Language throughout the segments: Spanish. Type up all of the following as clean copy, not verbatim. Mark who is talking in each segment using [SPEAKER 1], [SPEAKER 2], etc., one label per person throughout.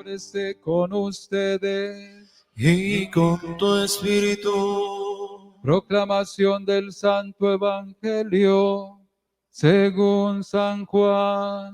[SPEAKER 1] esté con ustedes.
[SPEAKER 2] Y con tu espíritu.
[SPEAKER 1] Proclamación del Santo Evangelio según San Juan.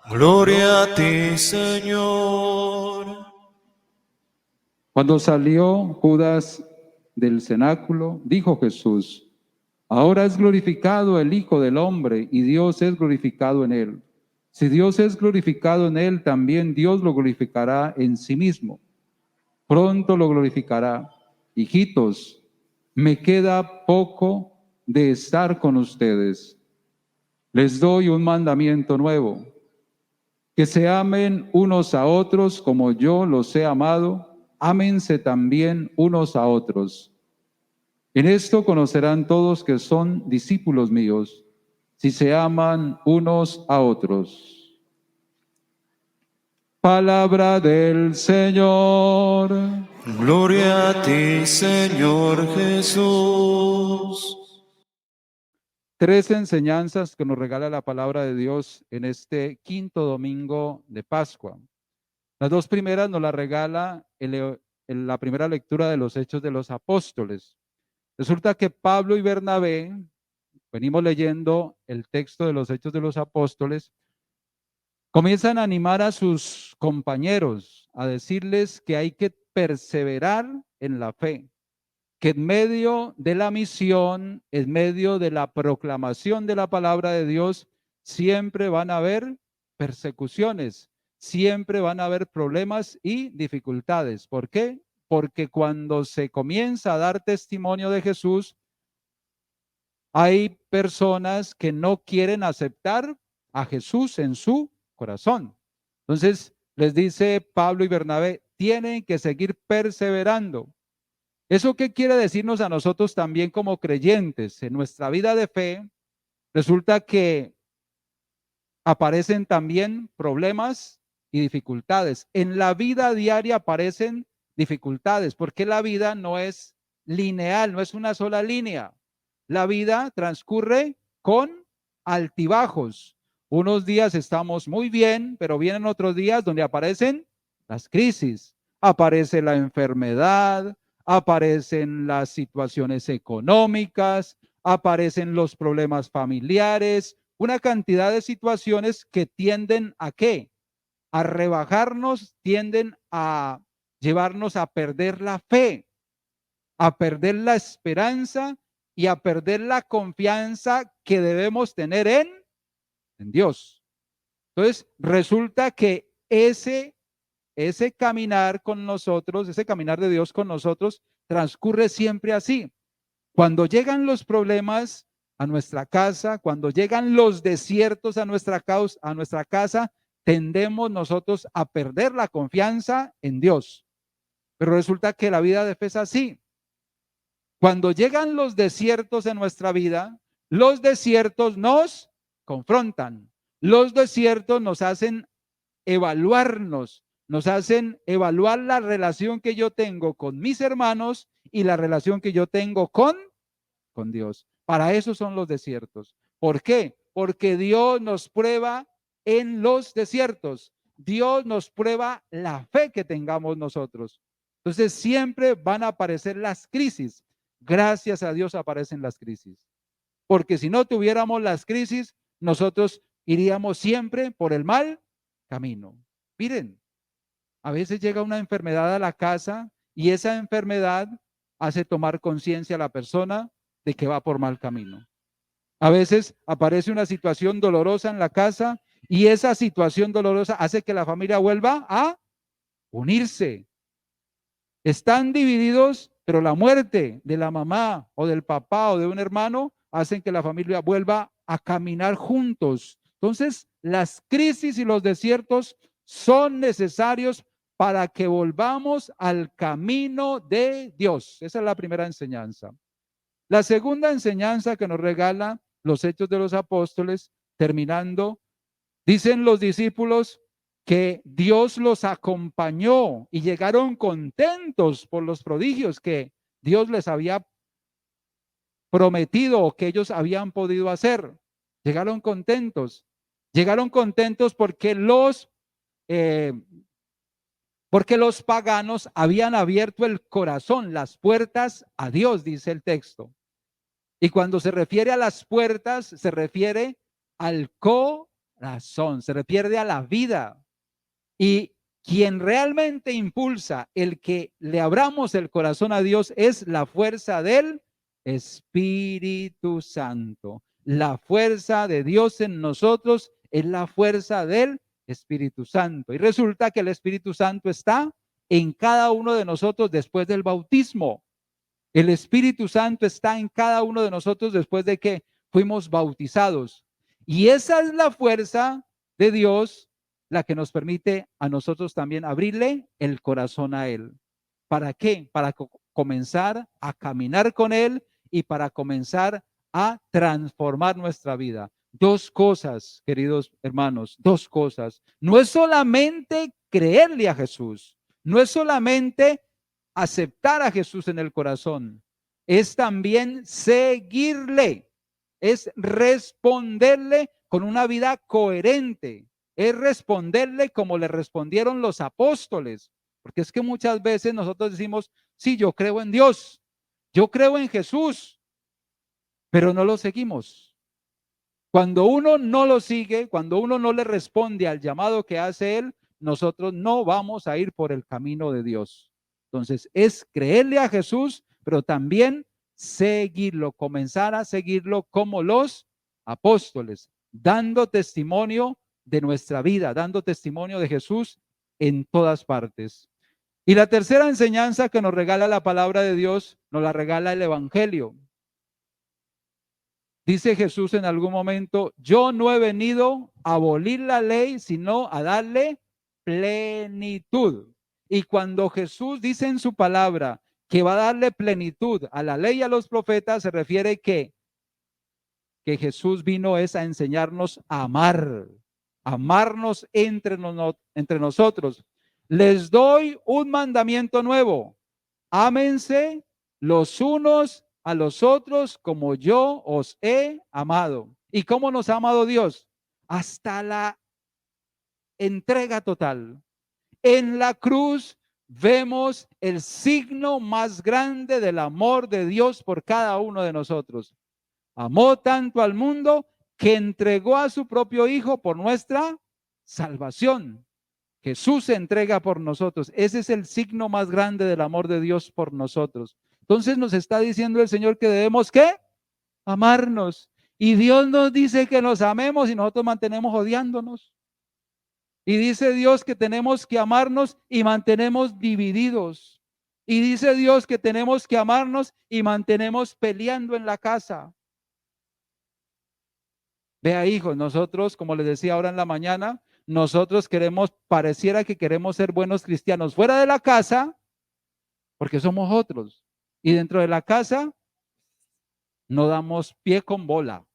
[SPEAKER 2] Gloria a ti, Señor.
[SPEAKER 1] Cuando salió Judas del cenáculo, dijo Jesús: ahora es glorificado el Hijo del Hombre y Dios es glorificado en él. Si Dios es glorificado en él, también Dios lo glorificará en sí mismo. Pronto lo glorificará. Hijitos, me queda poco de estar con ustedes. Les doy un mandamiento nuevo: que se amen unos a otros como yo los he amado. Ámense también unos a otros. En esto conocerán todos que son discípulos míos, si se aman unos a otros. Palabra del Señor.
[SPEAKER 2] Gloria a ti, Señor Jesús.
[SPEAKER 1] Tres enseñanzas que nos regala la palabra de Dios en este quinto domingo de Pascua. Las dos primeras nos las regala en la primera lectura de los Hechos de los Apóstoles. Resulta que Pablo y Bernabé, venimos leyendo el texto de los Hechos de los Apóstoles, comienzan a animar a sus compañeros, a decirles que hay que perseverar en la fe, que en medio de la misión, en medio de la proclamación de la palabra de Dios, siempre van a haber persecuciones, siempre van a haber problemas y dificultades. ¿Por qué? Porque cuando se comienza a dar testimonio de Jesús, hay personas que no quieren aceptar a Jesús en su corazón. Entonces, les dice Pablo y Bernabé, tienen que seguir perseverando. ¿Eso qué quiere decirnos a nosotros también como creyentes? En nuestra vida de fe, resulta que aparecen también problemas y dificultades. En la vida diaria aparecen dificultades, porque la vida no es lineal, no es una sola línea. La vida transcurre con altibajos. Unos días estamos muy bien, pero vienen otros días donde aparecen las crisis, aparece la enfermedad, aparecen las situaciones económicas, aparecen los problemas familiares, una cantidad de situaciones que tienden a ¿qué? A rebajarnos, tienden a llevarnos a perder la fe, a perder la esperanza y a perder la confianza que debemos tener en Dios. Entonces, resulta que ese caminar con nosotros, ese caminar de Dios con nosotros, transcurre siempre así. Cuando llegan los problemas a nuestra casa, cuando llegan los desiertos a nuestra casa, tendemos nosotros a perder la confianza en Dios. Pero resulta que la vida de fe es así. Cuando llegan los desiertos en nuestra vida, los desiertos nos confrontan. Los desiertos nos hacen evaluarnos, nos hacen evaluar la relación que yo tengo con mis hermanos y la relación que yo tengo con Dios. Para eso son los desiertos. ¿Por qué? Porque Dios nos prueba en los desiertos. Dios nos prueba la fe que tengamos nosotros. Entonces siempre van a aparecer las crisis. Gracias a Dios aparecen las crisis. Porque si no tuviéramos las crisis, nosotros iríamos siempre por el mal camino. Miren, a veces llega una enfermedad a la casa y esa enfermedad hace tomar conciencia a la persona de que va por mal camino. A veces aparece una situación dolorosa en la casa y esa situación dolorosa hace que la familia vuelva a unirse. Están divididos, pero la muerte de la mamá o del papá o de un hermano hacen que la familia vuelva a caminar juntos. Entonces, las crisis y los desiertos son necesarios para que volvamos al camino de Dios. Esa es la primera enseñanza. La segunda enseñanza que nos regala los Hechos de los Apóstoles, terminando, dicen los discípulos que Dios los acompañó y llegaron contentos por los prodigios que Dios les había prometido o que ellos habían podido hacer. Llegaron contentos. Llegaron contentos porque los porque los paganos habían abierto el corazón, las puertas a Dios, dice el texto. Y cuando se refiere a las puertas, se refiere al corazón, se refiere a la vida. Y quien realmente impulsa el que le abramos el corazón a Dios es la fuerza del Espíritu Santo. La fuerza de Dios en nosotros es la fuerza del Espíritu Santo. Y resulta que el Espíritu Santo está en cada uno de nosotros después del bautismo. El Espíritu Santo está en cada uno de nosotros después de que fuimos bautizados. Y esa es la fuerza de Dios, la que nos permite a nosotros también abrirle el corazón a Él. ¿Para qué? Para comenzar a caminar con Él y para comenzar a transformar nuestra vida. Dos cosas, queridos hermanos, dos cosas. No es solamente creerle a Jesús, no es solamente aceptar a Jesús en el corazón, es también seguirle, es responderle con una vida coherente, es responderle como le respondieron los apóstoles, porque es que muchas veces nosotros decimos, sí, yo creo en Dios, yo creo en Jesús, pero no lo seguimos. Cuando uno no lo sigue, cuando uno no le responde al llamado que hace Él, nosotros no vamos a ir por el camino de Dios. Entonces, es creerle a Jesús, pero también seguirlo, comenzar a seguirlo como los apóstoles, dando testimonio de nuestra vida, dando testimonio de Jesús en todas partes. Y la tercera enseñanza que nos regala la palabra de Dios, nos la regala el Evangelio. Dice Jesús en algún momento, yo no he venido a abolir la ley, sino a darle plenitud. Y cuando Jesús dice en su palabra que va a darle plenitud a la ley y a los profetas, se refiere que Jesús vino es a enseñarnos a amar, amarnos entre nosotros. Les doy un mandamiento nuevo, ámense los unos a los otros como yo os he amado. ¿Y cómo nos ha amado Dios? Hasta la entrega total. En la cruz vemos el signo más grande del amor de Dios por cada uno de nosotros. Amó tanto al mundo que entregó a su propio Hijo por nuestra salvación. Jesús se entrega por nosotros. Ese es el signo más grande del amor de Dios por nosotros. Entonces nos está diciendo el Señor que debemos ¿qué? Amarnos. Y Dios nos dice que nos amemos y nosotros mantenemos odiándonos. Y dice Dios que tenemos que amarnos y mantenemos divididos. Y dice Dios que tenemos que amarnos y mantenemos peleando en la casa. Vea, hijos, nosotros, como les decía ahora en la mañana, nosotros pareciera que queremos ser buenos cristianos fuera de la casa, porque somos otros. Y dentro de la casa, no damos pie con bola.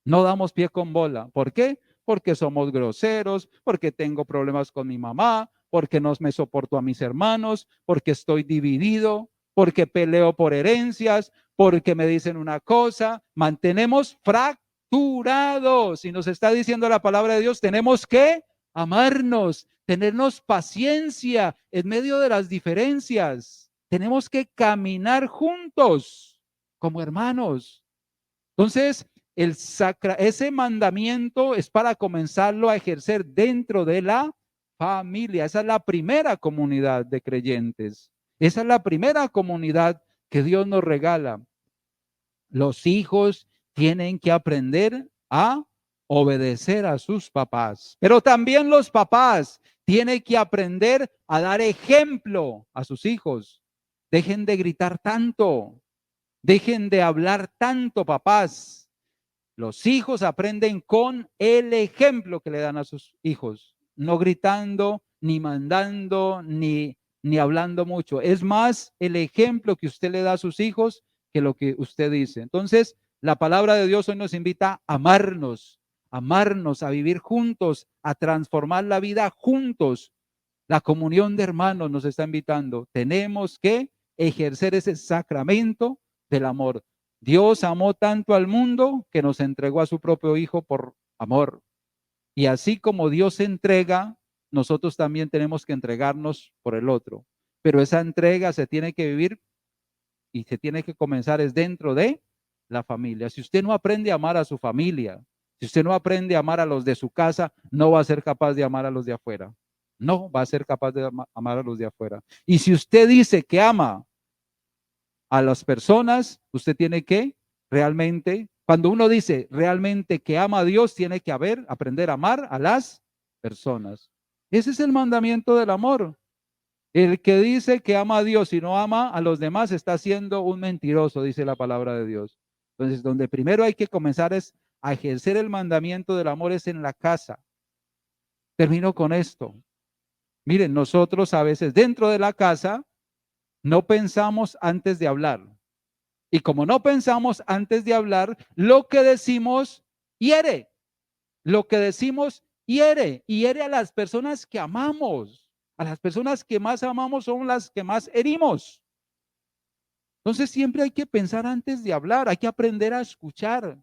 [SPEAKER 1] No damos pie con bola. ¿Por qué? Porque somos groseros, porque tengo problemas con mi mamá, porque no me soporto a mis hermanos, porque estoy dividido, porque peleo por herencias, porque me dicen una cosa. Mantenemos fracturados. Y nos está diciendo la palabra de Dios, tenemos que amarnos, tenernos paciencia en medio de las diferencias. Tenemos que caminar juntos como hermanos. Entonces, ese mandamiento es para comenzarlo a ejercer dentro de la familia. Esa es la primera comunidad de creyentes. Esa es la primera comunidad que Dios nos regala. Los hijos tienen que aprender a obedecer a sus papás, pero también los papás tienen que aprender a dar ejemplo a sus hijos. Dejen de gritar tanto, dejen de hablar tanto, papás. Los hijos aprenden con el ejemplo que le dan a sus hijos, no gritando, ni mandando, ni hablando mucho. Es más el ejemplo que usted le da a sus hijos que lo que usted dice. Entonces, la palabra de Dios hoy nos invita a amarnos, a vivir juntos, a transformar la vida juntos. La comunión de hermanos nos está invitando. Tenemos que ejercer ese sacramento del amor. Dios amó tanto al mundo que nos entregó a su propio Hijo por amor. Y así como Dios se entrega, nosotros también tenemos que entregarnos por el otro. Pero esa entrega se tiene que vivir y se tiene que comenzar es dentro de la familia. Si usted no aprende a amar a su familia, si usted no aprende a amar a los de su casa, no va a ser capaz de amar a los de afuera. No va a ser capaz de amar a los de afuera. Y si usted dice que ama a las personas, usted tiene que realmente, cuando uno dice realmente que ama a Dios, tiene que aprender a amar a las personas. Ese es el mandamiento del amor. El que dice que ama a Dios y no ama a los demás está siendo un mentiroso, dice la palabra de Dios. Entonces, donde primero hay que comenzar es a ejercer el mandamiento del amor es en la casa. Termino con esto. Miren, nosotros a veces dentro de la casa no pensamos antes de hablar. Y como no pensamos antes de hablar, lo que decimos hiere. Lo que decimos hiere y hiere a las personas que amamos. A las personas que más amamos son las que más herimos. Entonces siempre hay que pensar antes de hablar, hay que aprender a escuchar,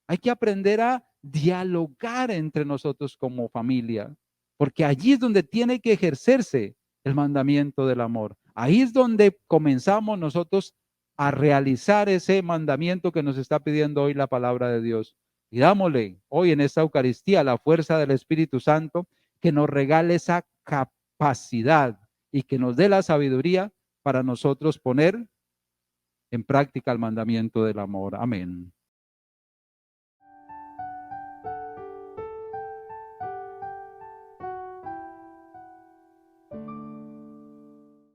[SPEAKER 1] hay que aprender a dialogar entre nosotros como familia, porque allí es donde tiene que ejercerse el mandamiento del amor. Ahí es donde comenzamos nosotros a realizar ese mandamiento que nos está pidiendo hoy la palabra de Dios. Y dámosle hoy en esta Eucaristía la fuerza del Espíritu Santo que nos regale esa capacidad y que nos dé la sabiduría para nosotros poner en práctica el mandamiento del amor. Amén.